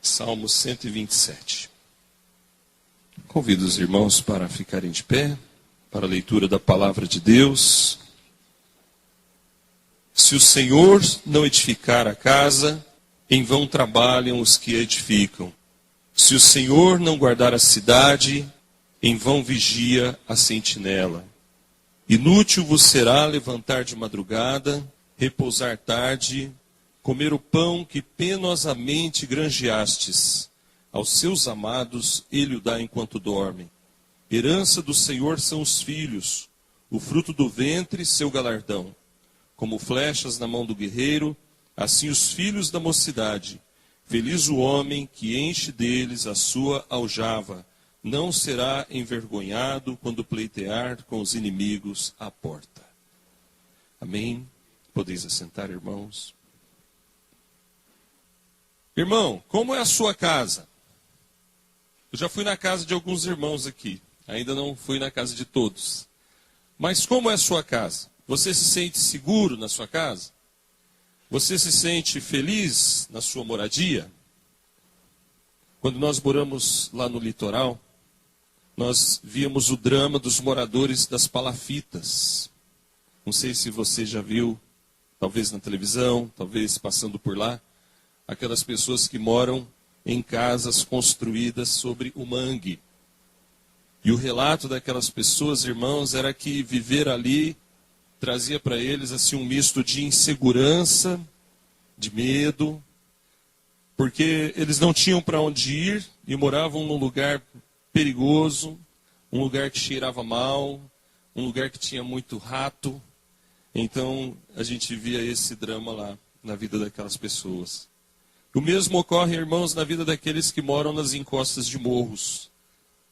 Salmo 127. Convido os irmãos para ficarem de pé, para a leitura da palavra de Deus. Se o Senhor não edificar a casa, em vão trabalham os que a edificam. Se o Senhor não guardar a cidade, em vão vigia a sentinela. Inútil vos será levantar de madrugada, repousar tarde, comer o pão que penosamente granjeastes. Aos seus amados ele o dá enquanto dormem. Herança do Senhor são os filhos, o fruto do ventre seu galardão. Como flechas na mão do guerreiro, assim os filhos da mocidade. Feliz o homem que enche deles a sua aljava. Não será envergonhado quando pleitear com os inimigos à porta. Amém? Podeis assentar, irmãos. Irmão, como é a sua casa? Eu já fui na casa de alguns irmãos aqui. Ainda não fui na casa de todos. Mas como é a sua casa? Você se sente seguro na sua casa? Você se sente feliz na sua moradia? Quando nós moramos lá no litoral, nós víamos o drama dos moradores das palafitas. Não sei se você já viu, talvez na televisão, talvez passando por lá. Aquelas pessoas que moram em casas construídas sobre o mangue. E o relato daquelas pessoas, irmãos, era que viver ali trazia para eles assim um misto de insegurança, de medo, porque eles não tinham para onde ir e moravam num lugar perigoso, um lugar que cheirava mal, um lugar que tinha muito rato. Então a gente via esse drama lá na vida daquelas pessoas. O mesmo ocorre, irmãos, na vida daqueles que moram nas encostas de morros.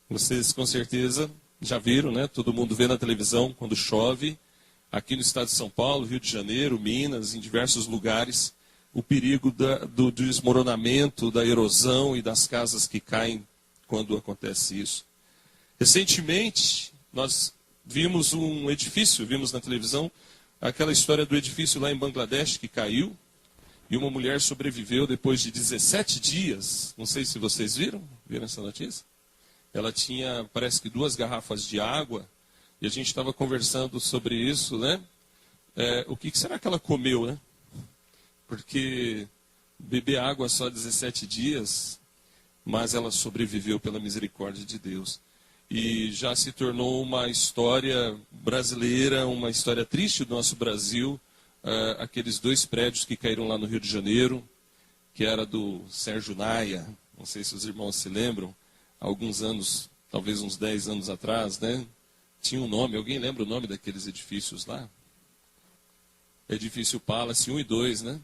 Vocês com certeza já viram, né? Todo mundo vê na televisão quando chove. Aqui no estado de São Paulo, Rio de Janeiro, Minas, em diversos lugares, o perigo do desmoronamento, da erosão e das casas que caem quando acontece isso. Recentemente, nós vimos um edifício, vimos na televisão, aquela história do edifício lá em Bangladesh que caiu. E uma mulher sobreviveu depois de 17 dias. Não sei se vocês viram essa notícia? Ela tinha, parece que 2 garrafas de água. E a gente estava conversando sobre isso, né? O que será que ela comeu, né? Porque beber água só 17 dias, mas ela sobreviveu pela misericórdia de Deus. E já se tornou uma história brasileira, uma história triste do nosso Brasil. Aqueles 2 prédios que caíram lá no Rio de Janeiro, que era do Sérgio Naia, não sei se os irmãos se lembram, há alguns anos, talvez uns 10 anos atrás, né? Tinha um nome, alguém lembra o nome daqueles edifícios lá? Edifício Palace 1 e 2, né?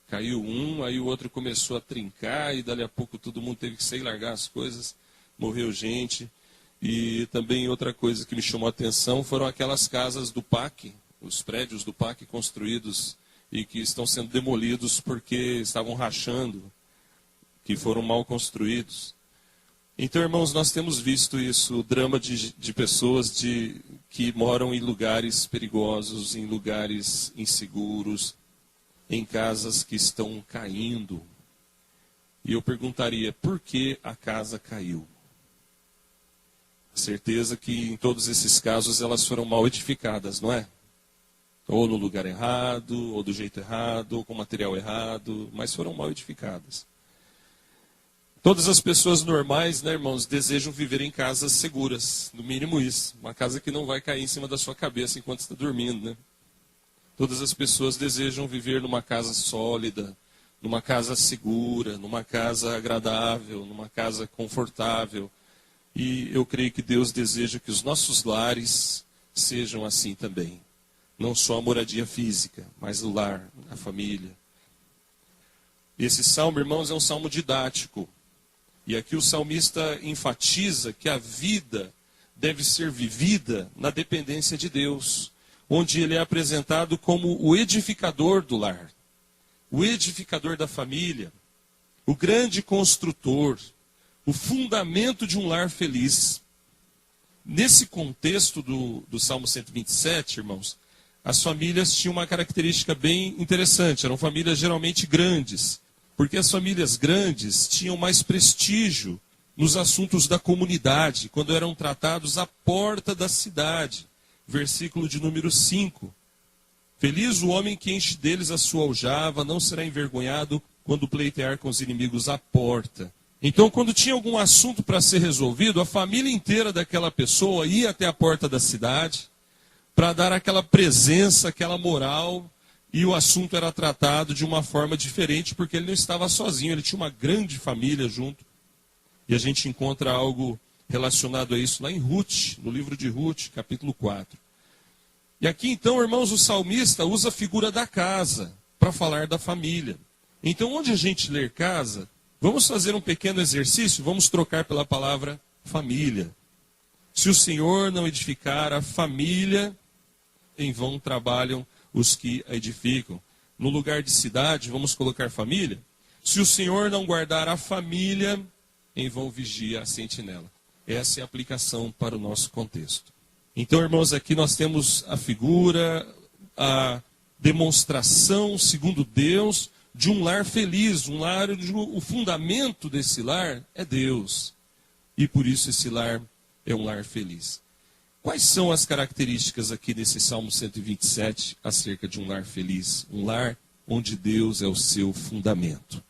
Caiu um, aí o outro começou a trincar, e dali a pouco todo mundo teve que sair e largar as coisas, morreu gente. E também outra coisa que me chamou a atenção foram aquelas casas do PAC, os prédios do PAC construídos e que estão sendo demolidos porque estavam rachando, que foram mal construídos. Então, irmãos, nós temos visto isso, o drama de pessoas que moram em lugares perigosos, em lugares inseguros, em casas que estão caindo. E eu perguntaria, por que a casa caiu? Certeza que em todos esses casos elas foram mal edificadas, não é? Ou no lugar errado, ou do jeito errado, ou com material errado, mas foram mal edificadas. Todas as pessoas normais, né, irmãos, desejam viver em casas seguras, no mínimo isso. Uma casa que não vai cair em cima da sua cabeça enquanto está dormindo, né? Todas as pessoas desejam viver numa casa sólida, numa casa segura, numa casa agradável, numa casa confortável. E eu creio que Deus deseja que os nossos lares sejam assim também. Não só a moradia física, mas o lar, a família. Esse salmo, irmãos, é um salmo didático. E aqui o salmista enfatiza que a vida deve ser vivida na dependência de Deus, onde ele é apresentado como o edificador do lar, o edificador da família, o grande construtor, o fundamento de um lar feliz. Nesse contexto do Salmo 127, irmãos, as famílias tinham uma característica bem interessante. Eram famílias geralmente grandes. Porque as famílias grandes tinham mais prestígio nos assuntos da comunidade, quando eram tratados à porta da cidade. Versículo de número 5. Feliz o homem que enche deles a sua aljava, não será envergonhado quando pleitear com os inimigos à porta. Então, quando tinha algum assunto para ser resolvido, a família inteira daquela pessoa ia até a porta da cidade para dar aquela presença, aquela moral, e o assunto era tratado de uma forma diferente, porque ele não estava sozinho, ele tinha uma grande família junto. E a gente encontra algo relacionado a isso lá em Ruth, no livro de Ruth, capítulo 4. E aqui então, irmãos, o salmista usa a figura da casa para falar da família. Então, onde a gente ler casa, vamos fazer um pequeno exercício, vamos trocar pela palavra família. Se o Senhor não edificar a família, em vão trabalham os que a edificam. No lugar de cidade, vamos colocar família. Se o Senhor não guardar a família, em vão vigia a sentinela. Essa é a aplicação para o nosso contexto. Então, irmãos, aqui nós temos a figura, a demonstração, segundo Deus, de um lar feliz, um lar, o fundamento desse lar é Deus. E por isso esse lar é um lar feliz. Quais são as características aqui nesse Salmo 127 acerca de um lar feliz? Um lar onde Deus é o seu fundamento.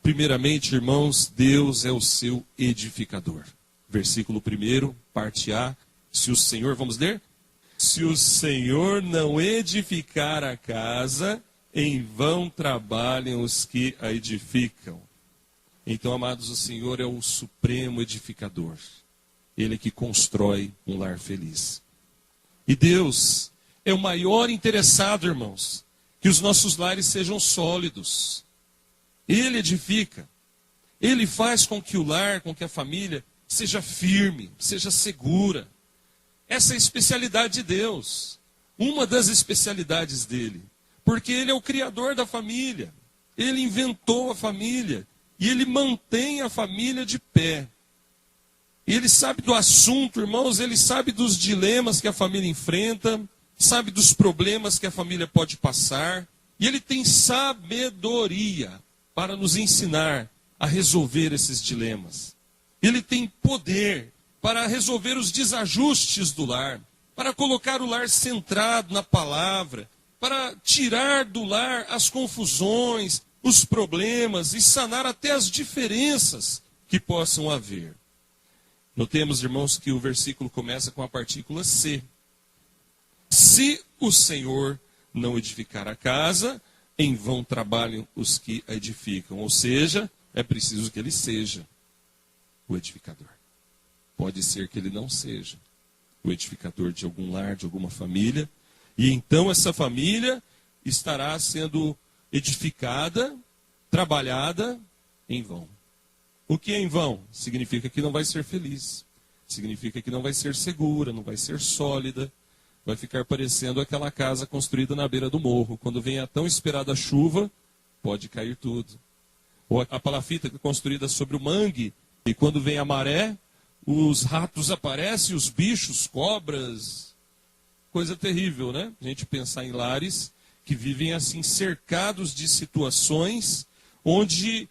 Primeiramente, irmãos, Deus é o seu edificador. Versículo 1, parte A. Se o Senhor, vamos ler? Se o Senhor não edificar a casa, em vão trabalham os que a edificam. Então, amados, o Senhor é o supremo edificador. Ele que constrói um lar feliz. E Deus é o maior interessado, irmãos, que os nossos lares sejam sólidos. Ele edifica. Ele faz com que o lar, com que a família seja firme, seja segura. Essa é a especialidade de Deus. Uma das especialidades dele. Porque ele é o criador da família. Ele inventou a família. E ele mantém a família de pé. E ele sabe do assunto, irmãos, ele sabe dos dilemas que a família enfrenta, sabe dos problemas que a família pode passar. E ele tem sabedoria para nos ensinar a resolver esses dilemas. Ele tem poder para resolver os desajustes do lar, para colocar o lar centrado na palavra, para tirar do lar as confusões, os problemas e sanar até as diferenças que possam haver. Notemos, irmãos, que o versículo começa com a partícula se. Se o Senhor não edificar a casa, em vão trabalham os que a edificam. Ou seja, é preciso que ele seja o edificador. Pode ser que ele não seja o edificador de algum lar, de alguma família. E então essa família estará sendo edificada, trabalhada em vão. O que é em vão? Significa que não vai ser feliz. Significa que não vai ser segura, não vai ser sólida. Vai ficar parecendo aquela casa construída na beira do morro. Quando vem a tão esperada chuva, pode cair tudo. Ou a palafita construída sobre o mangue, e quando vem a maré, os ratos aparecem, os bichos, cobras. Coisa terrível, né? A gente pensar em lares que vivem assim, cercados de situações onde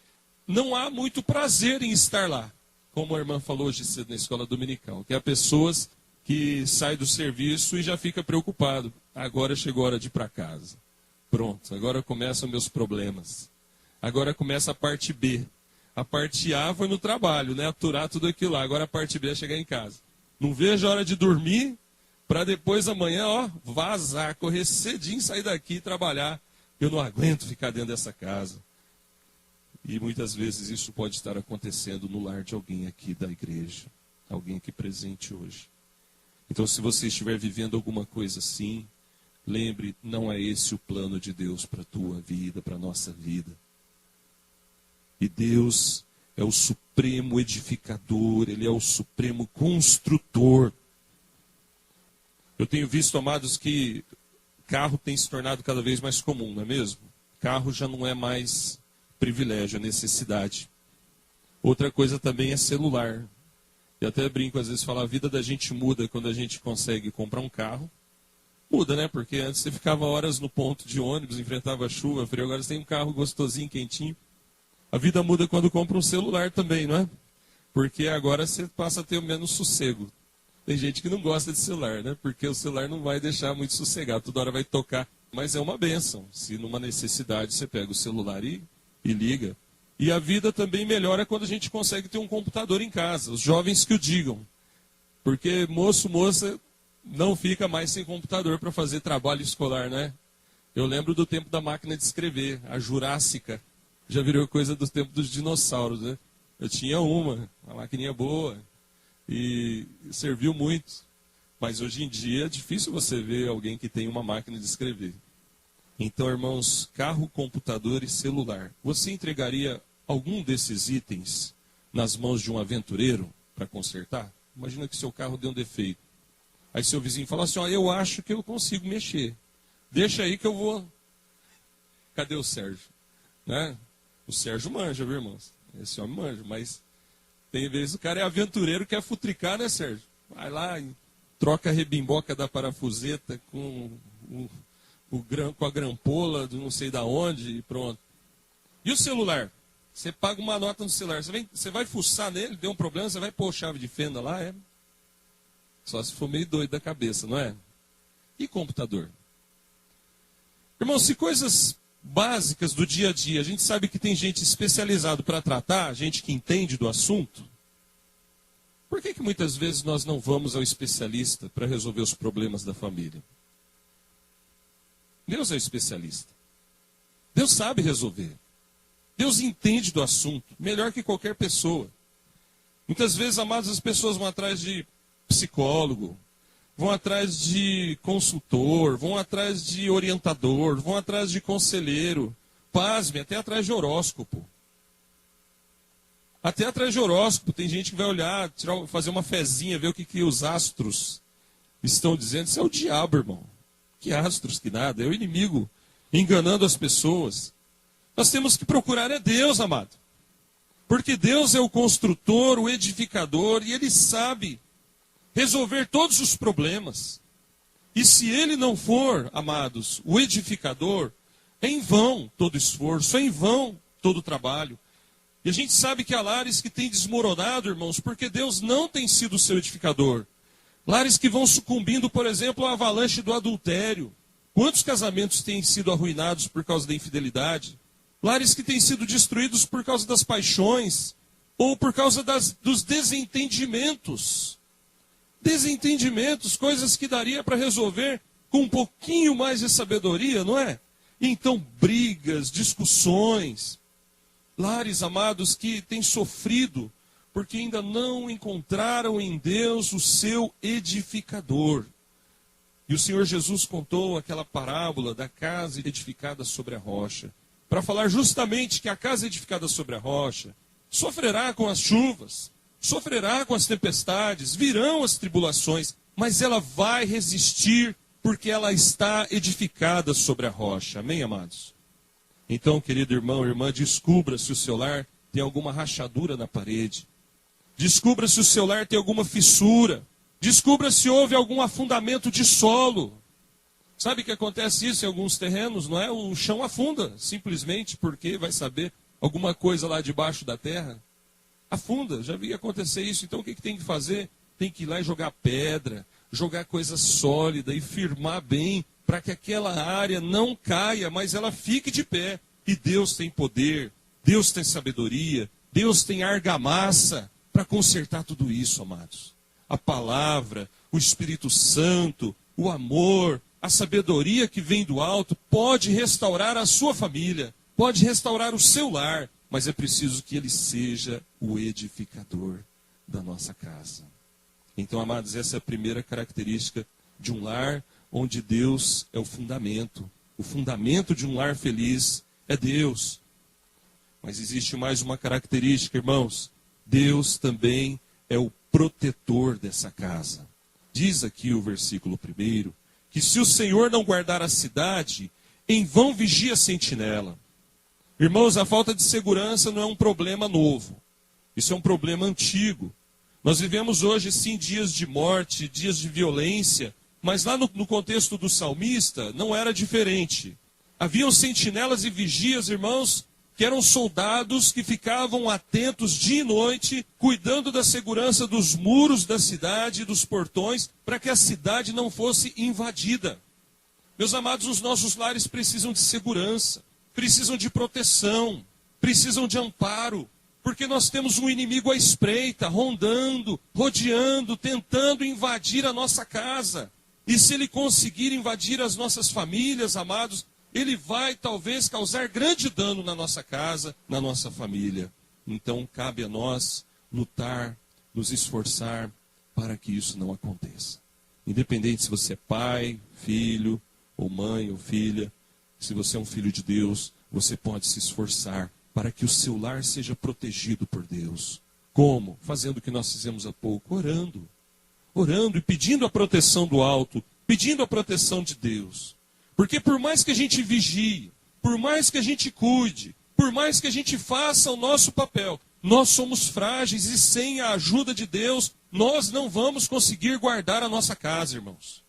não há muito prazer em estar lá. Como a irmã falou hoje cedo na escola dominical, que há pessoas que saem do serviço e já fica preocupado. Agora chegou a hora de ir para casa. Pronto, agora começam meus problemas. Agora começa a parte B. A parte A foi no trabalho, né? Aturar tudo aquilo lá. Agora a parte B é chegar em casa. Não vejo a hora de dormir para depois amanhã, vazar, correr cedinho, sair daqui e trabalhar. Eu não aguento ficar dentro dessa casa. E muitas vezes isso pode estar acontecendo no lar de alguém aqui da igreja. Alguém aqui presente hoje. Então, se você estiver vivendo alguma coisa assim, lembre, não é esse o plano de Deus para a tua vida, para a nossa vida. E Deus é o supremo edificador, Ele é o supremo construtor. Eu tenho visto, amados, que carro tem se tornado cada vez mais comum, não é mesmo? Carro já não é mais privilégio, é necessidade. Outra coisa também é celular. Eu até brinco, às vezes, a vida da gente muda quando a gente consegue comprar um carro. Muda, né? Porque antes você ficava horas no ponto de ônibus, enfrentava chuva, frio. Agora você tem um carro gostosinho, quentinho. A vida muda quando compra um celular também, não é? Porque agora você passa a ter menos sossego. Tem gente que não gosta de celular, né? Porque o celular não vai deixar muito sossegado, toda hora vai tocar. Mas é uma bênção. Se numa necessidade você pega o celular e liga. E a vida também melhora quando a gente consegue ter um computador em casa. Os jovens que o digam. Porque moço, moça, não fica mais sem computador para fazer trabalho escolar, né? Eu lembro do tempo da máquina de escrever, a Jurássica. Já virou coisa do tempo dos dinossauros, né? Eu tinha uma maquininha boa. E serviu muito. Mas hoje em dia é difícil você ver alguém que tem uma máquina de escrever. Então, irmãos, carro, computador e celular. Você entregaria algum desses itens nas mãos de um aventureiro para consertar? Imagina que seu carro deu um defeito. Aí seu vizinho fala assim, ó, eu acho que eu consigo mexer. Deixa aí que eu vou... Cadê o Sérgio? Né? O Sérgio manja, viu, irmãos? Esse homem manja, mas tem vezes o cara é aventureiro, quer futricar, né, Sérgio? Vai lá e troca a rebimboca da parafuseta com a grampola do não sei da onde e pronto. E o celular? Você paga uma nota no celular, você vai fuçar nele, deu um problema, você vai pôr chave de fenda lá, é? Só se for meio doido da cabeça, não é? E computador? Irmão, se coisas básicas do dia a dia, a gente sabe que tem gente especializada para tratar, gente que entende do assunto, por que muitas vezes nós não vamos ao especialista para resolver os problemas da família? Deus é o especialista. Deus sabe resolver. Deus entende do assunto, melhor que qualquer pessoa. Muitas vezes, amados, as pessoas vão atrás de psicólogo, vão atrás de consultor, vão atrás de orientador, vão atrás de conselheiro, pasme, até atrás de horóscopo. Até atrás de horóscopo, tem gente que vai olhar, fazer uma fezinha, ver o que os astros estão dizendo. Isso é o diabo, irmão. Que astros, que nada. É o inimigo enganando as pessoas. Nós temos que procurar é Deus, amado. Porque Deus é o construtor, o edificador, e Ele sabe resolver todos os problemas. E se Ele não for, amados, o edificador, é em vão todo esforço, é em vão todo trabalho. E a gente sabe que há lares que têm desmoronado, irmãos, porque Deus não tem sido o seu edificador. Lares que vão sucumbindo, por exemplo, à avalanche do adultério. Quantos casamentos têm sido arruinados por causa da infidelidade? Lares que têm sido destruídos por causa das paixões, ou por causa dos desentendimentos. Desentendimentos, coisas que daria para resolver com um pouquinho mais de sabedoria, não é? Então, brigas, discussões. Lares, amados, que têm sofrido porque ainda não encontraram em Deus o seu edificador. E o Senhor Jesus contou aquela parábola da casa edificada sobre a rocha, para falar justamente que a casa edificada sobre a rocha sofrerá com as chuvas, sofrerá com as tempestades, virão as tribulações, mas ela vai resistir porque ela está edificada sobre a rocha. Amém, amados? Então, querido irmão, irmã, descubra se o seu lar tem alguma rachadura na parede. Descubra se o seu lar tem alguma fissura. Descubra se houve algum afundamento de solo. Sabe que acontece isso em alguns terrenos, não é? O chão afunda, simplesmente porque vai saber alguma coisa lá debaixo da terra. Afunda, já vi acontecer isso. Então o que tem que fazer? Tem que ir lá e jogar pedra, jogar coisa sólida e firmar bem, para que aquela área não caia, mas ela fique de pé. E Deus tem poder, Deus tem sabedoria, Deus tem argamassa para consertar tudo isso, amados. A palavra, o Espírito Santo, o amor, a sabedoria que vem do alto pode restaurar a sua família, pode restaurar o seu lar, mas é preciso que ele seja o edificador da nossa casa. Então, amados, essa é a primeira característica de um lar onde Deus é o fundamento. O fundamento de um lar feliz é Deus. Mas existe mais uma característica, irmãos. Deus também é o protetor dessa casa. Diz aqui o versículo 1, que se o Senhor não guardar a cidade, em vão vigia a sentinela. Irmãos, a falta de segurança não é um problema novo. Isso é um problema antigo. Nós vivemos hoje, sim, dias de morte, dias de violência, mas lá no contexto do salmista não era diferente. Haviam sentinelas e vigias, irmãos, que eram soldados que ficavam atentos dia e noite, cuidando da segurança dos muros da cidade e dos portões, para que a cidade não fosse invadida. Meus amados, os nossos lares precisam de segurança, precisam de proteção, precisam de amparo, porque nós temos um inimigo à espreita, rondando, rodeando, tentando invadir a nossa casa. E se ele conseguir invadir as nossas famílias, amados, ele vai talvez causar grande dano na nossa casa, na nossa família. Então cabe a nós lutar, nos esforçar para que isso não aconteça. Independente se você é pai, filho, ou mãe, ou filha, se você é um filho de Deus, você pode se esforçar para que o seu lar seja protegido por Deus. Como? Fazendo o que nós fizemos há pouco, orando. Orando e pedindo a proteção do alto, pedindo a proteção de Deus. Porque por mais que a gente vigie, por mais que a gente cuide, por mais que a gente faça o nosso papel, nós somos frágeis e sem a ajuda de Deus, nós não vamos conseguir guardar a nossa casa, irmãos.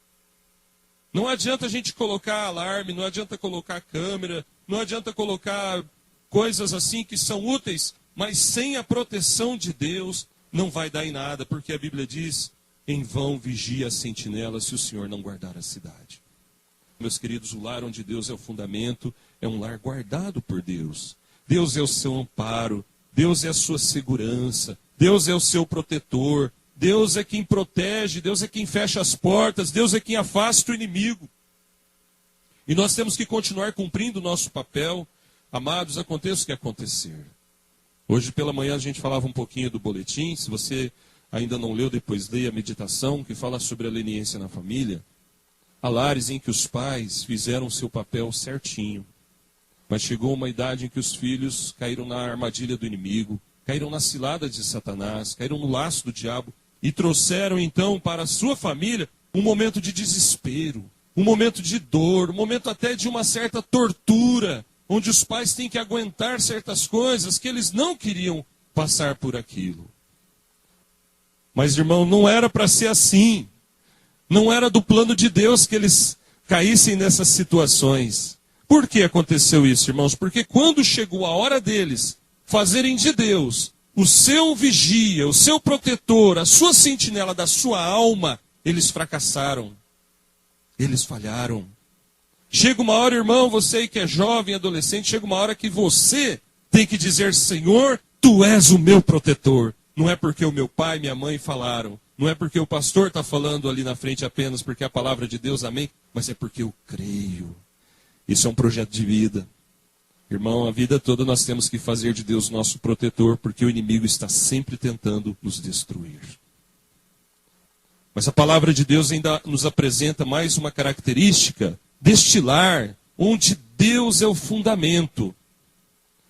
Não adianta a gente colocar alarme, não adianta colocar câmera, não adianta colocar coisas assim que são úteis, mas sem a proteção de Deus não vai dar em nada, porque a Bíblia diz, em vão vigia a sentinela se o Senhor não guardar a cidade. Meus queridos, o lar onde Deus é o fundamento, é um lar guardado por Deus. Deus é o seu amparo, Deus é a sua segurança, Deus é o seu protetor, Deus é quem protege, Deus é quem fecha as portas, Deus é quem afasta o inimigo. E nós temos que continuar cumprindo o nosso papel, amados, aconteça o que acontecer. Hoje pela manhã a gente falava um pouquinho do boletim, se você ainda não leu, depois leia a meditação, que fala sobre a leniência na família. Há lares em que os pais fizeram o seu papel certinho, mas chegou uma idade em que os filhos caíram na armadilha do inimigo, caíram na cilada de Satanás, caíram no laço do diabo e trouxeram então para a sua família um momento de desespero, um momento de dor, um momento até de uma certa tortura, onde os pais têm que aguentar certas coisas que eles não queriam passar por aquilo. Mas, irmão, não era para ser assim. Não era do plano de Deus que eles caíssem nessas situações. Por que aconteceu isso, irmãos? Porque quando chegou a hora deles fazerem de Deus o seu vigia, o seu protetor, a sua sentinela da sua alma, eles fracassaram. Eles falharam. Chega uma hora, irmão, você que é jovem, adolescente, chega uma hora que você tem que dizer, Senhor, Tu és o meu protetor. Não é porque o meu pai e minha mãe falaram. Não é porque o pastor está falando ali na frente apenas porque é a palavra de Deus, amém? Mas é porque eu creio. Isso é um projeto de vida. Irmão, a vida toda nós temos que fazer de Deus nosso protetor, porque o inimigo está sempre tentando nos destruir. Mas a palavra de Deus ainda nos apresenta mais uma característica deste lar, onde Deus é o fundamento.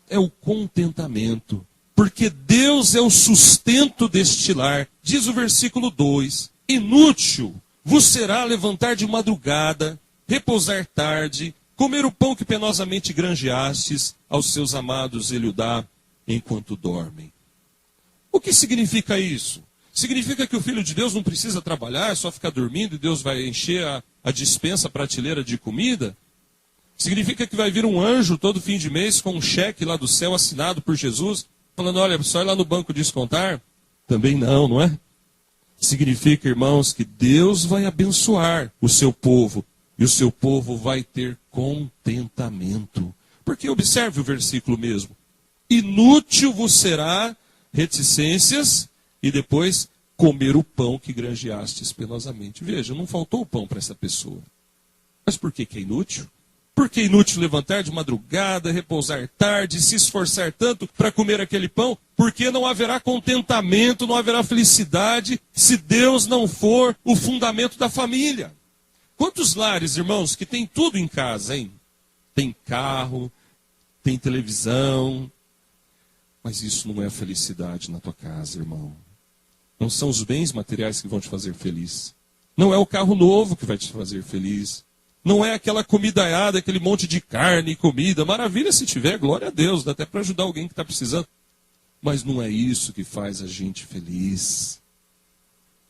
É o contentamento. Porque Deus é o sustento deste lar. Diz o versículo 2, inútil vos será levantar de madrugada, repousar tarde, comer o pão que penosamente granjeastes, aos seus amados ele o dá enquanto dormem. O que significa isso? Significa que o Filho de Deus não precisa trabalhar, é só ficar dormindo e Deus vai encher a dispensa, a prateleira de comida? Significa que vai vir um anjo todo fim de mês com um cheque lá do céu assinado por Jesus, falando, olha, só ir lá no banco descontar? Também não, não é? Significa, irmãos, que Deus vai abençoar o seu povo. E o seu povo vai ter contentamento. Porque observe o versículo mesmo. Inútil vos será reticências e depois comer o pão que granjeastes penosamente. Veja, não faltou o pão para essa pessoa. Mas por que é inútil? Por que é inútil levantar de madrugada, repousar tarde, se esforçar tanto para comer aquele pão? Porque não haverá contentamento, não haverá felicidade, se Deus não for o fundamento da família. Quantos lares, irmãos, que tem tudo em casa, hein? Tem carro, tem televisão, mas isso não é a felicidade na tua casa, irmão. Não são os bens materiais que vão te fazer feliz. Não é o carro novo que vai te fazer feliz. Não é aquela comidaiada, aquele monte de carne e comida. Maravilha se tiver, glória a Deus, dá até para ajudar alguém que está precisando. Mas não é isso que faz a gente feliz.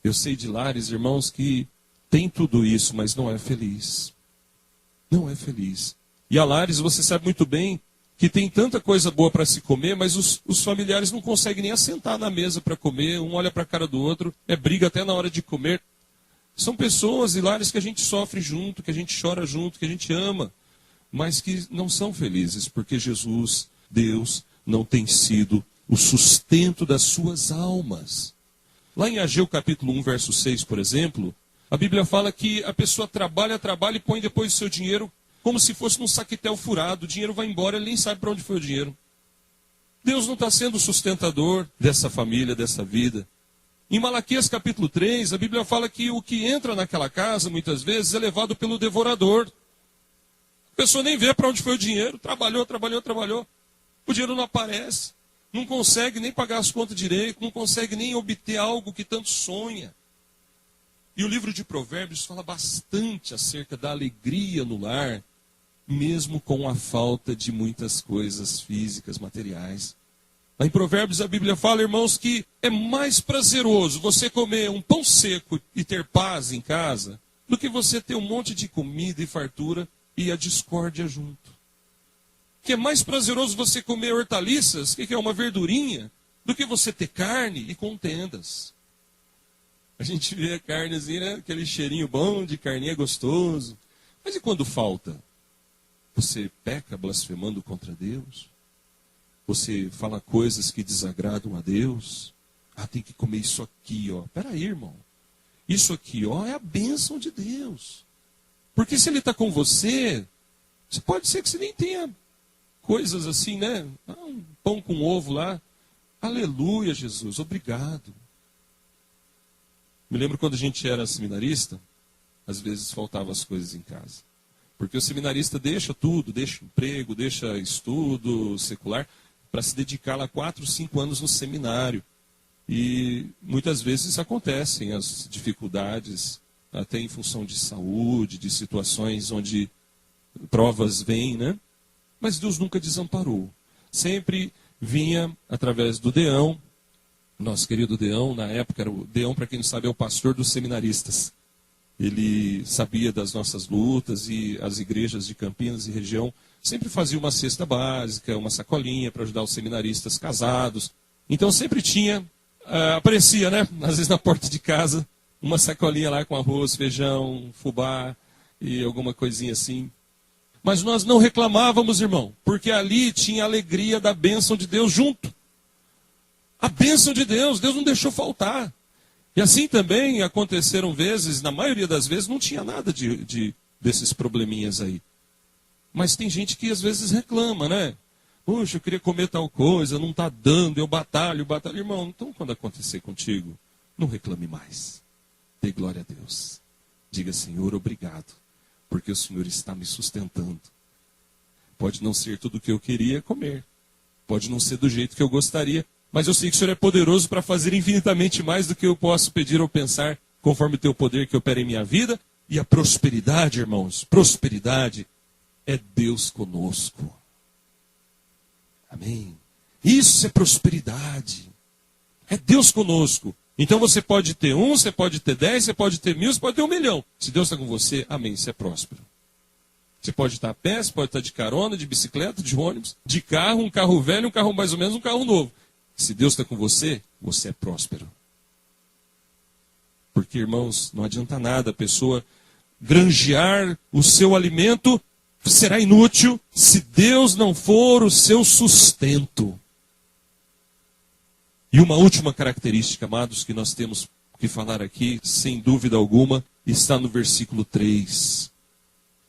Eu sei de lares, irmãos, que tem tudo isso, mas não é feliz. Não é feliz. E há lares, você sabe muito bem, que tem tanta coisa boa para se comer, mas os familiares não conseguem nem assentar na mesa para comer, um olha para a cara do outro, briga até na hora de comer. São pessoas e lares que a gente sofre junto, que a gente chora junto, que a gente ama, mas que não são felizes, porque Jesus, Deus, não tem sido o sustento das suas almas. Lá em Ageu capítulo 1, verso 6, por exemplo, a Bíblia fala que a pessoa trabalha e põe depois o seu dinheiro como se fosse num saquetel furado. O dinheiro vai embora, ele nem sabe para onde foi o dinheiro. Deus não está sendo o sustentador dessa família, dessa vida. Em Malaquias capítulo 3, a Bíblia fala que o que entra naquela casa, muitas vezes, é levado pelo devorador. A pessoa nem vê para onde foi o dinheiro, trabalhou. O dinheiro não aparece, não consegue nem pagar as contas direito, não consegue nem obter algo que tanto sonha. E o livro de Provérbios fala bastante acerca da alegria no lar, mesmo com a falta de muitas coisas físicas, materiais. Lá em Provérbios a Bíblia fala, irmãos, que é mais prazeroso você comer um pão seco e ter paz em casa, do que você ter um monte de comida e fartura e a discórdia junto. Que é mais prazeroso você comer hortaliças, que é uma verdurinha, do que você ter carne e contendas. A gente vê a carne assim, né? Aquele cheirinho bom de carninha gostoso. Mas e quando falta? Você peca blasfemando contra Deus? Você fala coisas que desagradam a Deus? Tem que comer isso aqui, ó. Peraí, irmão. Isso aqui, ó, é a bênção de Deus. Porque se Ele está com você, pode ser que você nem tenha coisas assim, né? Um pão com ovo lá. Aleluia, Jesus, obrigado. Me lembro quando a gente era seminarista, às vezes faltavam as coisas em casa. Porque o seminarista deixa tudo, deixa emprego, deixa estudo secular, para se dedicar lá 4, 5 anos no seminário. E muitas vezes acontecem as dificuldades, até em função de saúde, de situações onde provas vêm, né? Mas Deus nunca desamparou. Sempre vinha através do Deão, nosso querido Deão, na época, era o Deão, para quem não sabe, é o pastor dos seminaristas. Ele sabia das nossas lutas e as igrejas de Campinas e região sempre faziam uma cesta básica, uma sacolinha para ajudar os seminaristas casados. Então sempre tinha, aparecia, né? Às vezes na porta de casa, uma sacolinha lá com arroz, feijão, fubá e alguma coisinha assim. Mas nós não reclamávamos, irmão, porque ali tinha a alegria da bênção de Deus junto. A bênção de Deus, Deus não deixou faltar. E assim também aconteceram vezes, na maioria das vezes, não tinha nada desses probleminhas aí. Mas tem gente que às vezes reclama, né? Puxa, eu queria comer tal coisa, não está dando, eu batalho. Irmão, então quando acontecer contigo, não reclame mais. Dê glória a Deus. Diga, Senhor, obrigado, porque o Senhor está me sustentando. Pode não ser tudo o que eu queria comer. Pode não ser do jeito que eu gostaria. Mas eu sei que o Senhor é poderoso para fazer infinitamente mais do que eu posso pedir ou pensar, conforme o teu poder que opera em minha vida. E a prosperidade, irmãos, prosperidade é Deus conosco. Amém? Isso é prosperidade. É Deus conosco. Então você pode ter 1, você pode ter 10, você pode ter 1000, você pode ter 1 milhão. Se Deus está com você, amém, você é próspero. Você pode estar a pé, você pode estar de carona, de bicicleta, de ônibus, de carro, um carro velho, um carro mais ou menos, um carro novo. Se Deus está com você, você é próspero. Porque, irmãos, não adianta nada a pessoa granjear o seu alimento, será inútil se Deus não for o seu sustento. E uma última característica, amados, que nós temos que falar aqui, sem dúvida alguma, está no versículo 3.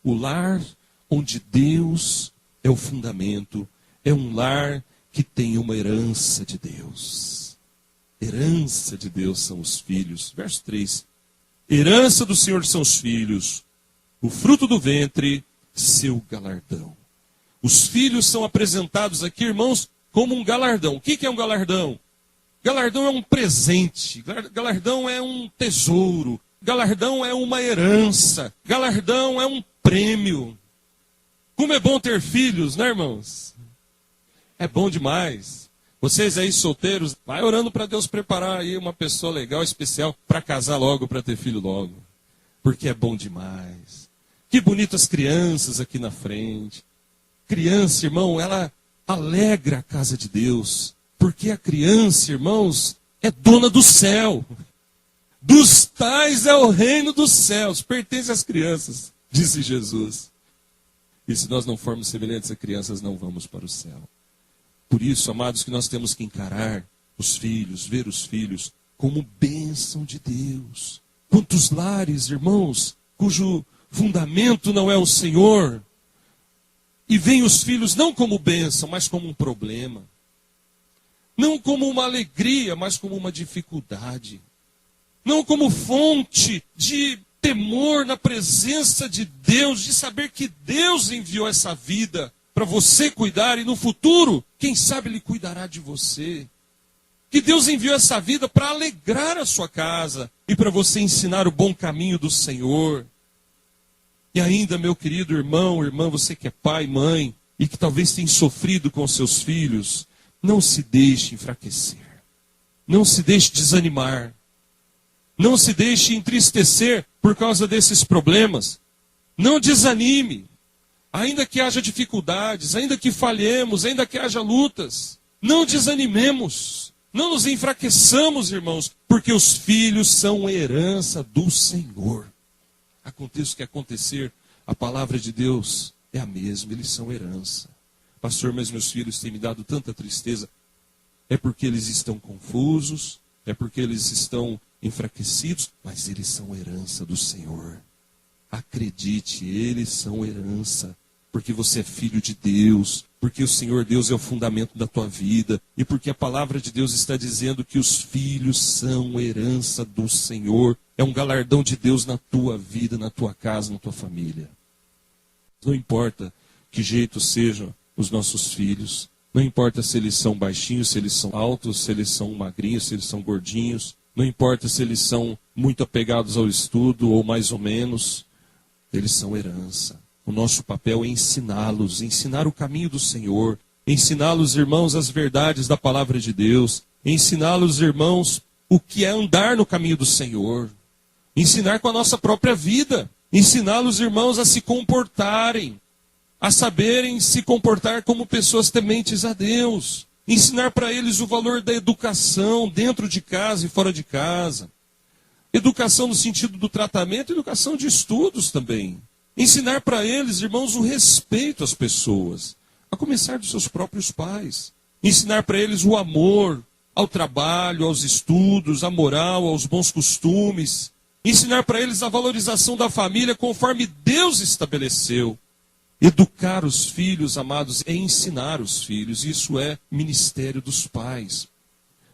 O lar onde Deus é o fundamento, é um lar que tem uma herança de Deus. Herança de Deus são os filhos. Verso 3. Herança do Senhor são os filhos, o fruto do ventre, seu galardão. Os filhos são apresentados aqui, irmãos, como um galardão. O que é um galardão? Galardão é um presente, galardão é um tesouro, galardão é uma herança, galardão é um prêmio. Como é bom ter filhos, né, irmãos? É bom demais. Vocês aí solteiros, vai orando para Deus preparar aí uma pessoa legal, especial, para casar logo, para ter filho logo. Porque é bom demais. Que bonitas crianças aqui na frente. criança, irmão, ela alegra a casa de Deus. Porque a criança, irmãos, é dona do céu. Dos tais é o reino dos céus, pertence às crianças, disse Jesus. E se nós não formos semelhantes a crianças, não vamos para o céu. Por isso, amados, que nós temos que encarar os filhos, ver os filhos como bênção de Deus. Quantos lares, irmãos, cujo fundamento não é o Senhor, e veem os filhos não como bênção, mas como um problema. Não como uma alegria, mas como uma dificuldade. Não como fonte de temor na presença de Deus, de saber que Deus enviou essa vida para você cuidar e no futuro, quem sabe Ele cuidará de você. Que Deus enviou essa vida para alegrar a sua casa e para você ensinar o bom caminho do Senhor. E ainda, meu querido irmão, irmã, você que é pai, mãe e que talvez tenha sofrido com seus filhos, não se deixe enfraquecer. Não se deixe desanimar. Não se deixe entristecer por causa desses problemas. Não desanime. Ainda que haja dificuldades, ainda que falhemos, ainda que haja lutas, não desanimemos. Não nos enfraqueçamos, irmãos, porque os filhos são herança do Senhor. Aconteça o que acontecer, a palavra de Deus é a mesma, eles são herança. Pastor, mas meus filhos têm me dado tanta tristeza. É porque eles estão confusos, é porque eles estão enfraquecidos, mas eles são herança do Senhor. Acredite, eles são herança, porque você é filho de Deus, porque o Senhor Deus é o fundamento da tua vida, e porque a palavra de Deus está dizendo que os filhos são herança do Senhor. É um galardão de Deus na tua vida, na tua casa, na tua família. Não importa que jeito sejam os nossos filhos, não importa se eles são baixinhos, se eles são altos, se eles são magrinhos, se eles são gordinhos, não importa se eles são muito apegados ao estudo ou mais ou menos, eles são herança. O nosso papel é ensiná-los, ensinar o caminho do Senhor, ensiná-los, irmãos, as verdades da palavra de Deus, ensiná-los, irmãos, o que é andar no caminho do Senhor, ensinar com a nossa própria vida, ensiná-los, irmãos, a se comportarem, a saberem se comportar como pessoas tementes a Deus, ensinar para eles o valor da educação dentro de casa e fora de casa, educação no sentido do tratamento, educação de estudos também. Ensinar para eles, irmãos, o respeito às pessoas, a começar dos seus próprios pais. Ensinar para eles o amor ao trabalho, aos estudos, à moral, aos bons costumes. Ensinar para eles a valorização da família conforme Deus estabeleceu. Educar os filhos, amados, é ensinar os filhos. Isso é ministério dos pais.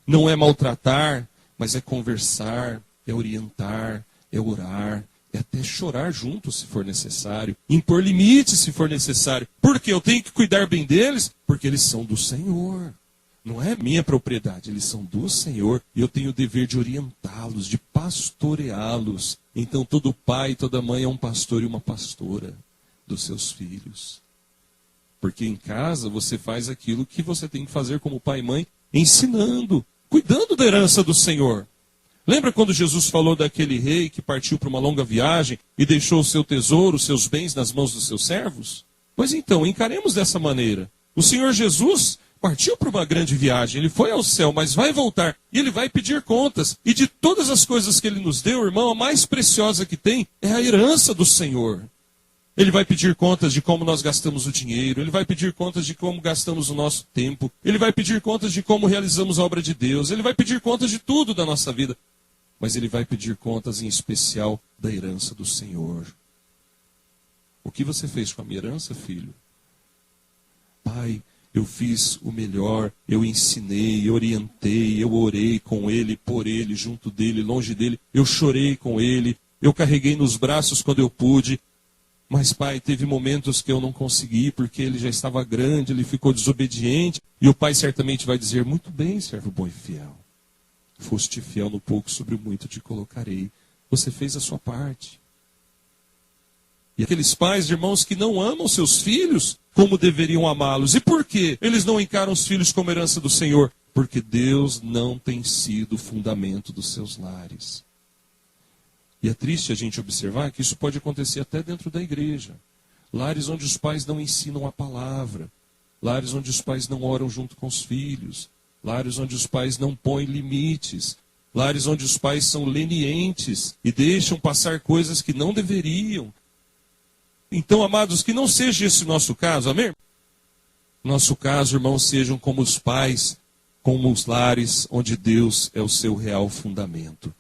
Não é maltratar, mas é conversar, é orientar, é orar. É até chorar junto, se for necessário. Impor limites, se for necessário. Porque eu tenho que cuidar bem deles? Porque eles são do Senhor. Não é minha propriedade, eles são do Senhor. E eu tenho o dever de orientá-los, de pastoreá-los. Então todo pai, toda mãe é um pastor e uma pastora dos seus filhos. Porque em casa você faz aquilo que você tem que fazer como pai e mãe, ensinando, cuidando da herança do Senhor. Lembra quando Jesus falou daquele rei que partiu para uma longa viagem e deixou o seu tesouro, os seus bens nas mãos dos seus servos? Pois então, encaremos dessa maneira. O Senhor Jesus partiu para uma grande viagem, ele foi ao céu, mas vai voltar e ele vai pedir contas. E de todas as coisas que ele nos deu, irmão, a mais preciosa que tem é a herança do Senhor. Ele vai pedir contas de como nós gastamos o dinheiro, ele vai pedir contas de como gastamos o nosso tempo, ele vai pedir contas de como realizamos a obra de Deus, ele vai pedir contas de tudo da nossa vida. Mas ele vai pedir contas em especial da herança do Senhor. O que você fez com a minha herança, filho? Pai, eu fiz o melhor, eu ensinei, eu orientei, eu orei com ele, por ele, junto dele, longe dele. Eu chorei com ele, eu carreguei nos braços quando eu pude. Mas, pai, teve momentos que eu não consegui, porque ele já estava grande, ele ficou desobediente. E o pai certamente vai dizer, muito bem, servo bom e fiel. Foste fiel no pouco, sobre o muito te colocarei. Você fez a sua parte. E aqueles pais, irmãos, que não amam seus filhos como deveriam amá-los. E por quê? Eles não encaram os filhos como herança do Senhor. Porque Deus não tem sido o fundamento dos seus lares. E é triste a gente observar que isso pode acontecer até dentro da igreja. lares onde os pais não ensinam a palavra, lares onde os pais não oram junto com os filhos, lares onde os pais não põem limites, lares onde os pais são lenientes e deixam passar coisas que não deveriam. Então, amados, que não seja esse o nosso caso, amém? Nosso caso, irmãos, sejam como os pais, como os lares onde Deus é o seu real fundamento.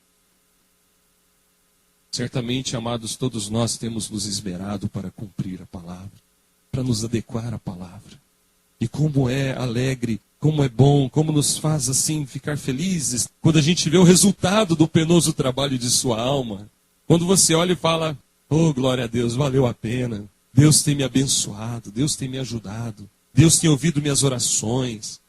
Certamente, amados, todos nós temos nos esmerado para cumprir a palavra, para nos adequar à palavra. E como é alegre, como é bom, como nos faz assim ficar felizes quando a gente vê o resultado do penoso trabalho de sua alma. Quando você olha e fala, oh, glória a Deus, valeu a pena. Deus tem me abençoado, Deus tem me ajudado, Deus tem ouvido minhas orações.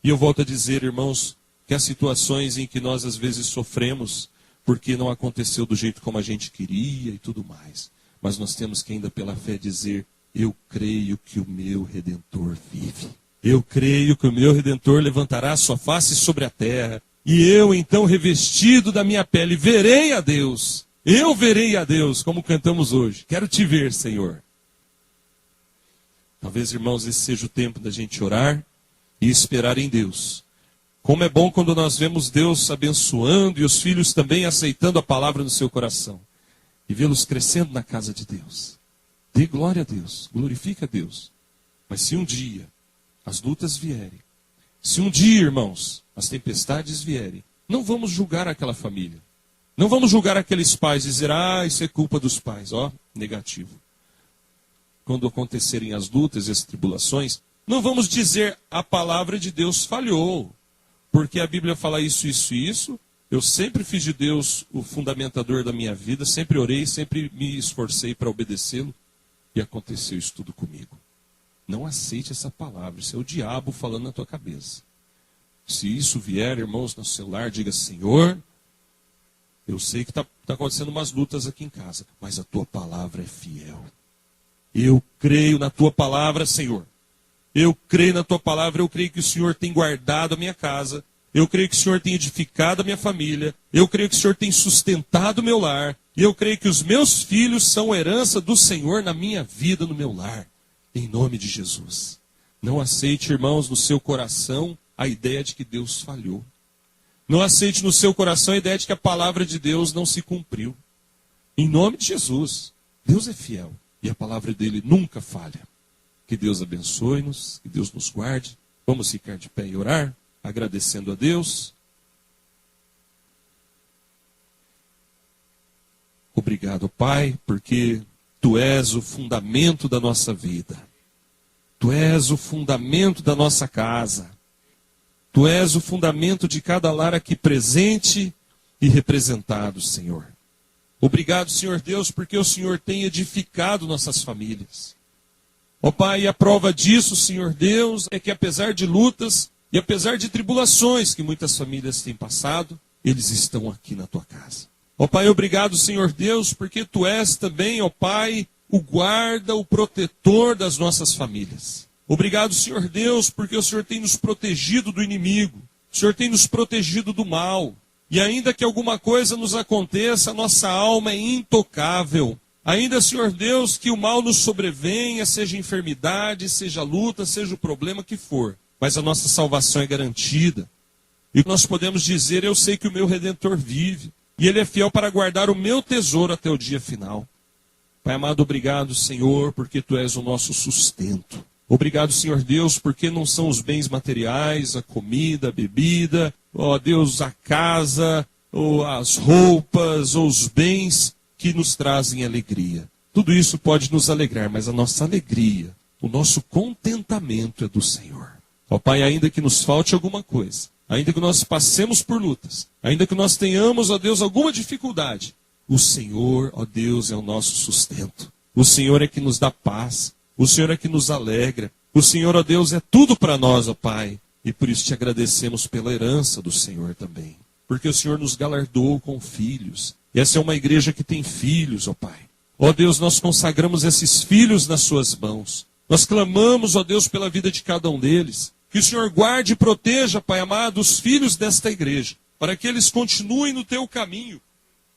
E eu volto a dizer, irmãos, que há situações em que nós às vezes sofremos porque não aconteceu do jeito como a gente queria e tudo mais. Mas nós temos que ainda pela fé dizer, eu creio que o meu Redentor vive. Eu creio que o meu Redentor levantará a sua face sobre a terra. E eu, então, revestido da minha pele, verei a Deus. Eu verei a Deus, como cantamos hoje. Quero te ver, Senhor. Talvez, irmãos, esse seja o tempo da gente orar e esperar em Deus. Como é bom quando nós vemos Deus abençoando e os filhos também aceitando a palavra no seu coração. E vê-los crescendo na casa de Deus. Dê glória a Deus, glorifica a Deus. Mas se um dia as lutas vierem, se um dia, irmãos, as tempestades vierem, não vamos julgar aquela família. Não vamos julgar aqueles pais e dizer, isso é culpa dos pais. Negativo. Quando acontecerem as lutas e as tribulações, não vamos dizer a palavra de Deus falhou. Porque a Bíblia fala isso, isso e isso. Eu sempre fiz de Deus o fundamentador da minha vida, sempre orei, sempre me esforcei para obedecê-lo. E aconteceu isso tudo comigo. Não aceite essa palavra, isso é o diabo falando na tua cabeça. Se isso vier, irmãos, no celular, diga, Senhor, eu sei que está acontecendo umas lutas aqui em casa, mas a tua palavra é fiel. Eu creio na tua palavra, Senhor. Eu creio na tua palavra, eu creio que o Senhor tem guardado a minha casa. Eu creio que o Senhor tem edificado a minha família. Eu creio que o Senhor tem sustentado o meu lar. E eu creio que os meus filhos são herança do Senhor na minha vida, no meu lar. Em nome de Jesus. Não aceite, irmãos, no seu coração a ideia de que Deus falhou. Não aceite no seu coração a ideia de que a palavra de Deus não se cumpriu. Em nome de Jesus. Deus é fiel. E a palavra dele nunca falha. Que Deus abençoe-nos, que Deus nos guarde. Vamos ficar de pé e orar, agradecendo a Deus. Obrigado, Pai, porque Tu és o fundamento da nossa vida. Tu és o fundamento da nossa casa. Tu és o fundamento de cada lar aqui presente e representado, Senhor. Obrigado, Senhor Deus, porque o Senhor tem edificado nossas famílias. Ó Pai, a prova disso, Senhor Deus, é que apesar de lutas e apesar de tribulações que muitas famílias têm passado, eles estão aqui na Tua casa. Ó Pai, obrigado, Senhor Deus, porque Tu és também, ó Pai, o guarda, o protetor das nossas famílias. Obrigado, Senhor Deus, porque o Senhor tem nos protegido do inimigo. O Senhor tem nos protegido do mal. E ainda que alguma coisa nos aconteça, a nossa alma é intocável. Ainda, Senhor Deus, que o mal nos sobrevenha, seja enfermidade, seja luta, seja o problema que for. Mas a nossa salvação é garantida. E nós podemos dizer, eu sei que o meu Redentor vive. E Ele é fiel para guardar o meu tesouro até o dia final. Pai amado, obrigado, Senhor, porque Tu és o nosso sustento. Obrigado, Senhor Deus, porque não são os bens materiais, a comida, a bebida, ó Deus, a casa, ou as roupas, ou os bens que nos trazem alegria. Tudo isso pode nos alegrar, mas a nossa alegria, o nosso contentamento é do Senhor. Ó Pai, ainda que nos falte alguma coisa, ainda que nós passemos por lutas, ainda que nós tenhamos, ó Deus, alguma dificuldade, o Senhor, ó Deus, é o nosso sustento. O Senhor é que nos dá paz. O Senhor é que nos alegra. O Senhor, ó Deus, é tudo para nós, ó Pai. E por isso te agradecemos pela herança do Senhor também. Porque o Senhor nos galardoou com filhos. E essa é uma igreja que tem filhos, ó Pai. Ó Deus, nós consagramos esses filhos nas suas mãos. Nós clamamos, ó Deus, pela vida de cada um deles. Que o Senhor guarde e proteja, Pai amado, os filhos desta igreja. Para que eles continuem no teu caminho.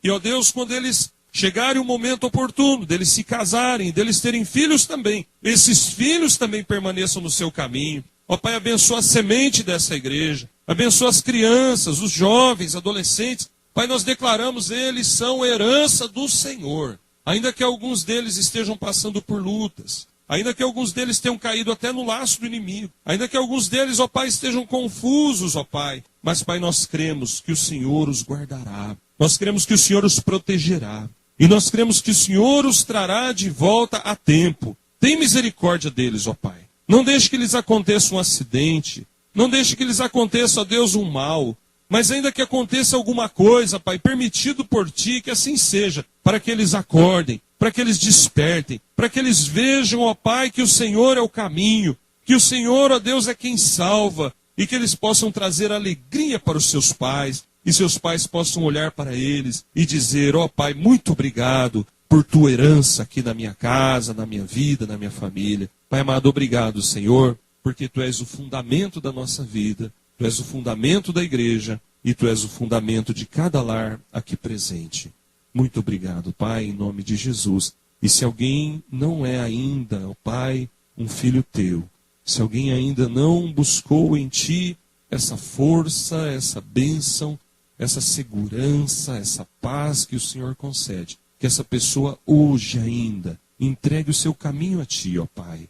E, ó Deus, quando eles chegar o momento oportuno deles se casarem, deles terem filhos também, esses filhos também permaneçam no seu caminho. Ó Pai, abençoa a semente dessa igreja, abençoa as crianças, os jovens, adolescentes. Pai, nós declaramos, eles são herança do Senhor. Ainda que alguns deles estejam passando por lutas, ainda que alguns deles tenham caído até no laço do inimigo, ainda que alguns deles, ó Pai, estejam confusos, ó Pai. Mas, Pai, nós cremos que o Senhor os guardará, nós cremos que o Senhor os protegerá, e nós cremos que o Senhor os trará de volta a tempo. Tem misericórdia deles, ó Pai. Não deixe que lhes aconteça um acidente, não deixe que lhes aconteça, ó Deus, um mal. Mas ainda que aconteça alguma coisa, Pai, permitido por Ti, que assim seja, para que eles acordem, para que eles despertem, para que eles vejam, ó Pai, que o Senhor é o caminho, que o Senhor, ó Deus, é quem salva, e que eles possam trazer alegria para os seus pais, e seus pais possam olhar para eles e dizer, ó Pai, muito obrigado por Tua herança aqui na minha casa, na minha vida, na minha família. Pai amado, obrigado, Senhor, porque Tu és o fundamento da nossa vida, Tu és o fundamento da igreja e Tu és o fundamento de cada lar aqui presente. Muito obrigado, Pai, em nome de Jesus. E se alguém não é ainda, ó Pai, um filho Teu, se alguém ainda não buscou em Ti essa força, essa bênção, essa segurança, essa paz que o Senhor concede, que essa pessoa hoje ainda entregue o seu caminho a Ti, ó Pai.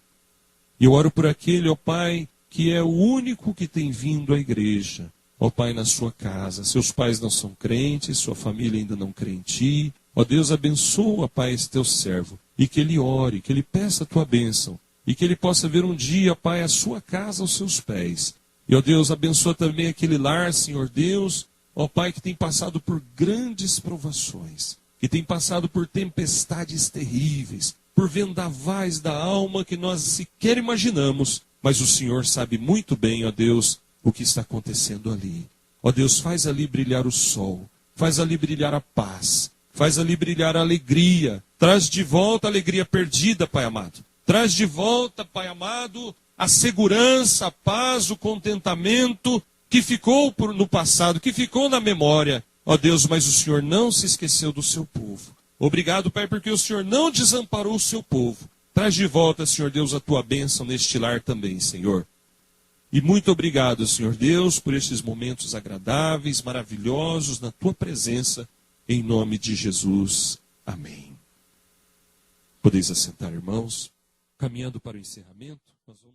E eu oro por aquele, ó Pai, que é o único que tem vindo à igreja, ó Pai, na sua casa. Seus pais não são crentes, sua família ainda não crê em Ti. Ó Deus, abençoa, Pai, esse Teu servo, e que ele ore, que ele peça a Tua bênção, e que ele possa ver um dia, Pai, a sua casa aos seus pés. E, ó Deus, abençoa também aquele lar, Senhor Deus, ó Pai, que tem passado por grandes provações, que tem passado por tempestades terríveis, por vendavais da alma que nós sequer imaginamos, mas o Senhor sabe muito bem, ó Deus, o que está acontecendo ali. Ó Deus, faz ali brilhar o sol, faz ali brilhar a paz, faz ali brilhar a alegria, traz de volta a alegria perdida, Pai amado. Traz de volta, Pai amado, a segurança, a paz, o contentamento que ficou no passado, que ficou na memória. Ó Deus, mas o Senhor não se esqueceu do seu povo. Obrigado, Pai, porque o Senhor não desamparou o seu povo. Traz de volta, Senhor Deus, a Tua bênção neste lar também, Senhor. E muito obrigado, Senhor Deus, por estes momentos agradáveis, maravilhosos, na Tua presença, em nome de Jesus. Amém. Podeis assentar, irmãos. Caminhando para o encerramento, nós vamos...